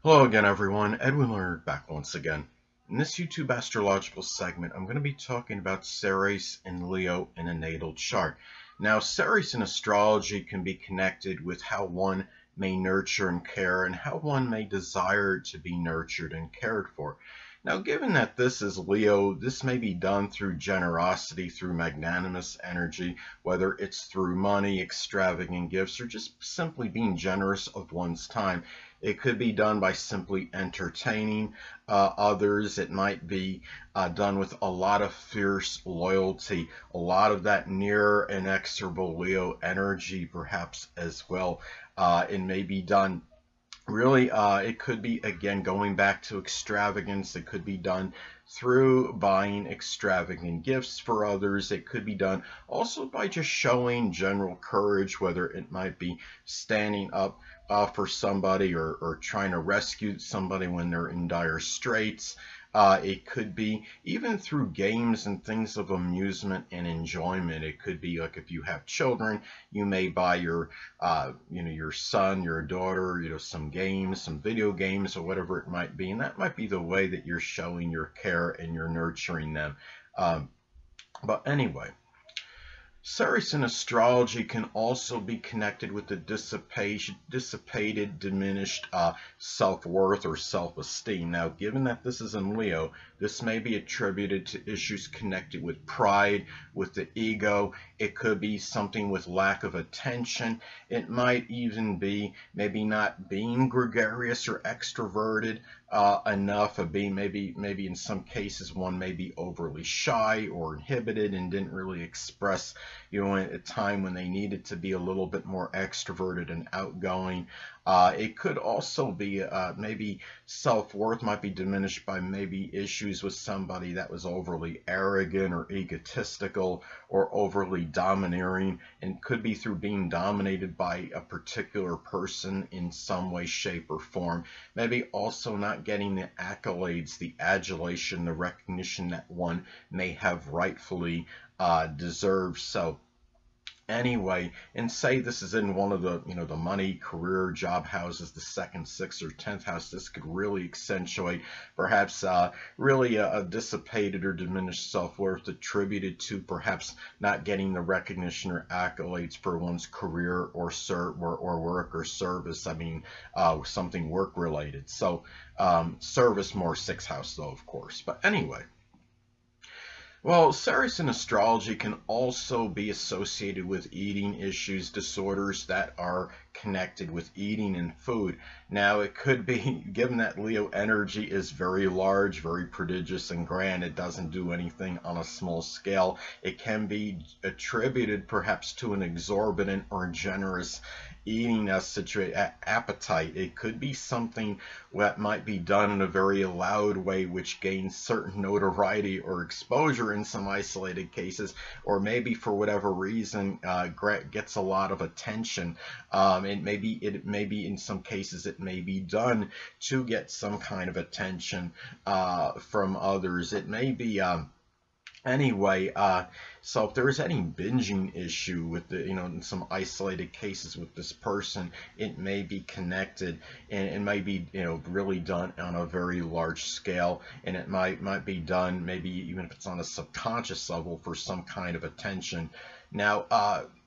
Hello again, everyone. Edwin Learnard back once again. In this YouTube astrological segment, I'm going to be talking about Ceres in Leo in a natal chart. Now, Ceres in astrology can be connected with how one may nurture and care and how one may desire to be nurtured and cared for. Now, given that this is Leo, this may be done through generosity, through magnanimous energy, whether it's through money, extravagant gifts, or just simply being generous of one's time. It could be done by simply entertaining others. It might be done with a lot of fierce loyalty, a lot of that near inexorable Leo energy, perhaps as well. It may be done. Really, it could be, again, going back to extravagance. It could be done through buying extravagant gifts for others. It could be done also by just showing general courage, whether it might be standing up for somebody or trying to rescue somebody when they're in dire straits. It could be even through games and things of amusement and enjoyment. It could be like if you have children, you may buy your son, your daughter, some games, some video games, or whatever it might be, and that might be the way that you're showing your care and you're nurturing them. But anyway. Ceres in astrology can also be connected with the dissipated, diminished self-worth or self-esteem. Now, given that this is in Leo, this may be attributed to issues connected with pride, with the ego. It could be something with lack of attention. It might even be maybe not being gregarious or extroverted enough, of being maybe in some cases one may be overly shy or inhibited and didn't really express at a time when they needed to be a little bit more extroverted and outgoing. It could also be maybe self-worth might be diminished by maybe issues with somebody that was overly arrogant or egotistical or overly domineering, and could be through being dominated by a particular person in some way, shape, or form. Maybe also not getting the accolades, the adulation, the recognition that one may have rightfully deserved. So anyway, and say this is in one of the money, career, job houses, the second, sixth, or 10th house. This could really accentuate perhaps really a dissipated or diminished self-worth attributed to perhaps not getting the recognition or accolades for one's career or work or service. I mean, something work related. So service more, sixth house though, of course. But anyway. Well, Ceres in astrology can also be associated with eating issues, disorders that are connected with eating and food. Now, it could be, given that Leo energy is very large, very prodigious and grand, it doesn't do anything on a small scale. It can be attributed perhaps to an exorbitant or generous eating appetite. It could be something that might be done in a very loud way, which gains certain notoriety or exposure in some isolated cases, or maybe for whatever reason gets a lot of attention. It may be in some cases it may be done to get some kind of attention from others. It may be. Anyway, so if there is any binging issue with in some isolated cases with this person, it may be connected, and it may be, really done on a very large scale, and it might be done maybe even if it's on a subconscious level for some kind of attention. Now,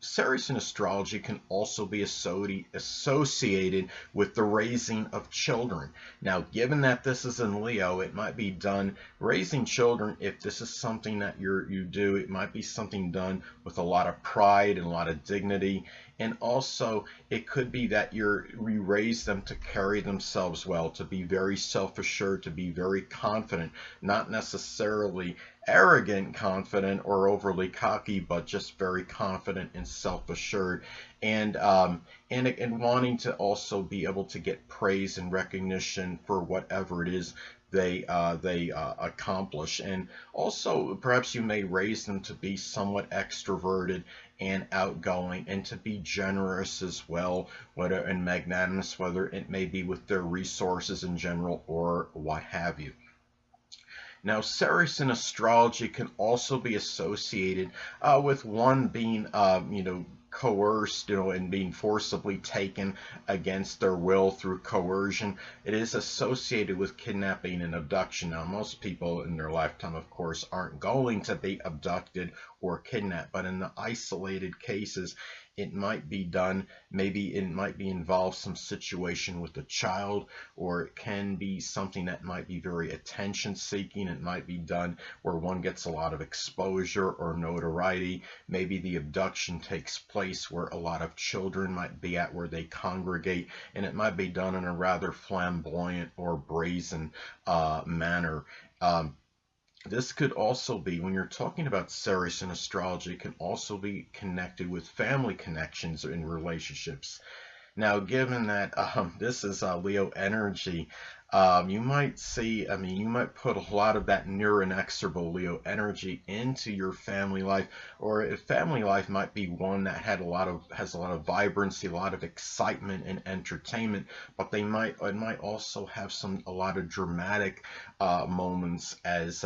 Ceres in astrology can also be associated with the raising of children. Now, given that this is in Leo, it might be done raising children. If this is something that you do, it might be something done with a lot of pride and a lot of dignity. And also, it could be that you raise them to carry themselves well, to be very self-assured, to be very confident, not necessarily arrogant confident or overly cocky, but just very confident and self-assured, and wanting to also be able to get praise and recognition for whatever it is they accomplish. And also perhaps you may raise them to be somewhat extroverted and outgoing, and to be generous as well, and magnanimous, whether it may be with their resources in general or what have you. Now, Ceres in astrology can also be associated with one being, coerced, and being forcibly taken against their will through coercion. It is associated with kidnapping and abduction. Now, most people in their lifetime, of course, aren't going to be abducted or kidnapped, but in the isolated cases, it might be done. Maybe it might be involved some situation with a child, or it can be something that might be very attention seeking. It might be done where one gets a lot of exposure or notoriety. Maybe the abduction takes place where a lot of children might be at where they congregate, and it might be done in a rather flamboyant or brazen manner. This could also be, when you're talking about Ceres in astrology, it can also be connected with family connections in relationships. Now, given that this is Leo energy, you might see, you might put a lot of that near inexorable Leo energy into your family life, or if family life might be one that has a lot of vibrancy, a lot of excitement and entertainment, but it might also have a lot of dramatic moments as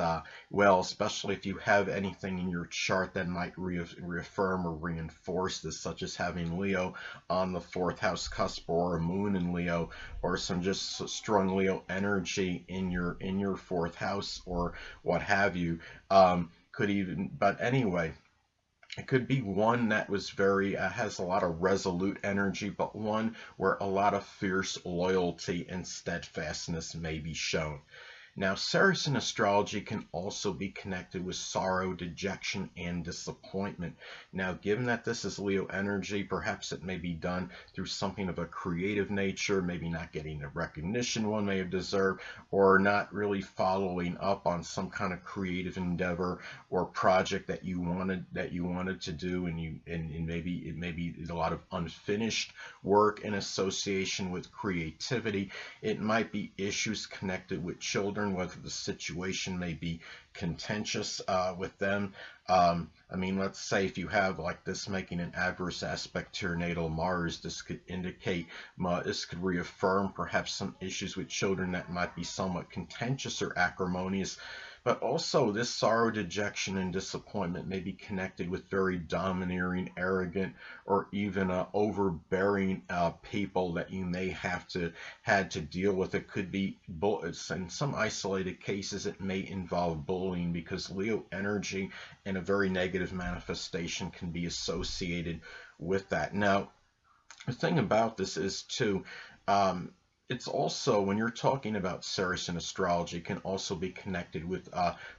well, especially if you have anything in your chart that might reaffirm or reinforce this, such as having Leo on the fourth house cusp, or a moon in Leo, or some just strong Leo energy in your fourth house, or what have you. But anyway, it could be one that was very has a lot of resolute energy, but one where a lot of fierce loyalty and steadfastness may be shown. Now, Ceres in astrology can also be connected with sorrow, dejection, and disappointment. Now, given that this is Leo energy, perhaps it may be done through something of a creative nature, maybe not getting the recognition one may have deserved, or not really following up on some kind of creative endeavor or project that you wanted to do, and maybe a lot of unfinished work in association with creativity. It might be issues connected with children, whether the situation may be contentious with them. Let's say if you have like this making an adverse aspect to your natal Mars, this could indicate, this could reaffirm perhaps some issues with children that might be somewhat contentious or acrimonious. But also, this sorrow, dejection, and disappointment may be connected with very domineering, arrogant, or even overbearing people that you may had to deal with. It could be, in some isolated cases, it may involve bullying, because Leo energy and a very negative manifestation can be associated with that. Now, the thing about this is too, it's also, when you're talking about Ceres in astrology, can also be connected with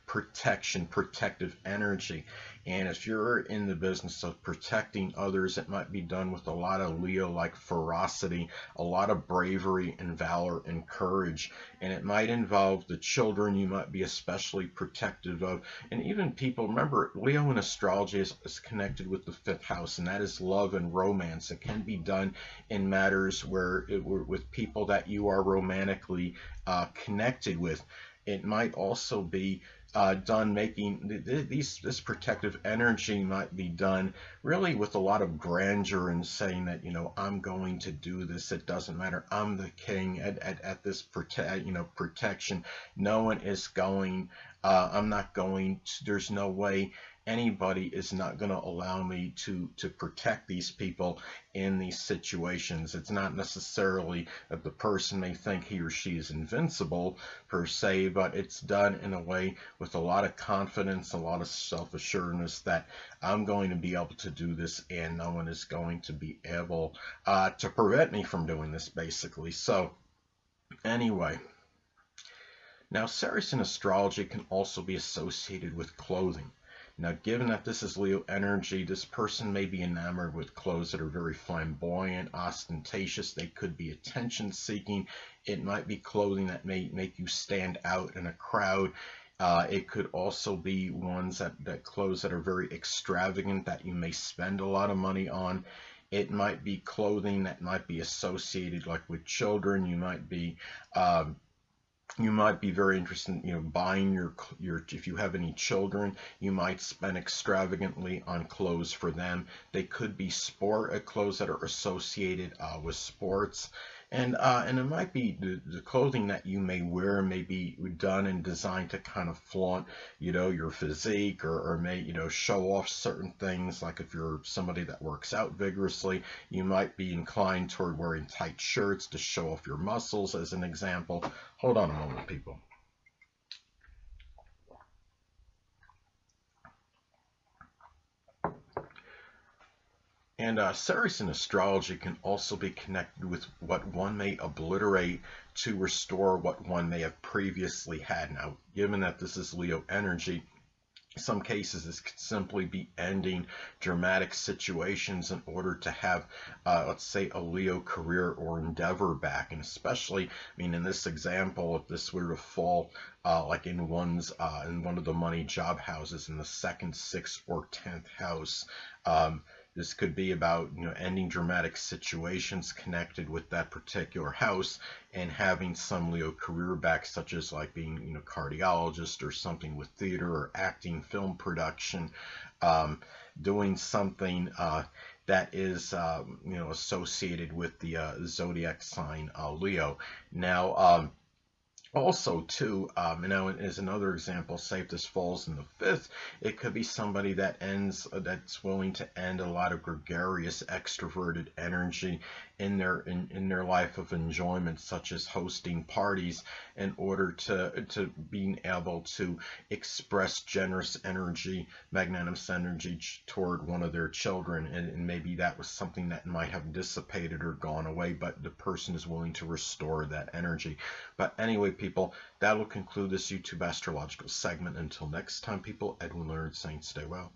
protection, protective energy. And if you're in the business of protecting others, it might be done with a lot of Leo-like ferocity, a lot of bravery and valor and courage. And it might involve the children you might be especially protective of. And even people, remember, Leo in astrology is connected with the fifth house, and that is love and romance. It can be done in matters with people that you are romantically connected with. It might also be done making this protective energy might be done really with a lot of grandeur, and saying that, I'm going to do this. It doesn't matter. I'm the king at this protection. No one is going. I'm not going to, there's no way anybody is not going to allow me to protect these people in these situations. It's not necessarily that the person may think he or she is invincible per se, but it's done in a way with a lot of confidence, a lot of self-assuredness that I'm going to be able to do this, and no one is going to be able to prevent me from doing this, basically. So anyway, now Ceres in astrology can also be associated with clothing. Now, given that this is Leo energy, this person may be enamored with clothes that are very flamboyant, ostentatious. They could be attention-seeking. It might be clothing that may make you stand out in a crowd. It could also be ones that clothes that are very extravagant, that you may spend a lot of money on. It might be clothing that might be associated like with children. You might be very interested in, buying your if you have any children, you might spend extravagantly on clothes for them. They could be clothes that are associated with sports. And it might be the clothing that you may wear may be done and designed to kind of flaunt, your physique, or may, show off certain things. Like if you're somebody that works out vigorously, you might be inclined toward wearing tight shirts to show off your muscles, as an example. Hold on a moment, people. And Ceres in astrology can also be connected with what one may obliterate to restore what one may have previously had. Now, given that this is Leo energy, in some cases this could simply be ending dramatic situations in order to have, let's say, a Leo career or endeavor back. And especially, I mean, in this example, if this were to fall like in one of the money job houses in the second, sixth, or 10th house, this could be about, ending dramatic situations connected with that particular house and having some Leo career back, such as like being, cardiologist or something with theater or acting, film production, doing something that is, associated with the zodiac sign Leo. Now, also, too, as another example, say if this falls in the fifth, it could be somebody that's willing to end a lot of gregarious, extroverted energy in their life of enjoyment, such as hosting parties, in order to being able to express generous energy, magnanimous energy toward one of their children, and maybe that was something that might have dissipated or gone away, but the person is willing to restore that energy. But anyway, people, that will conclude this YouTube astrological segment. Until next time, people, Edwin Learnard saying stay well.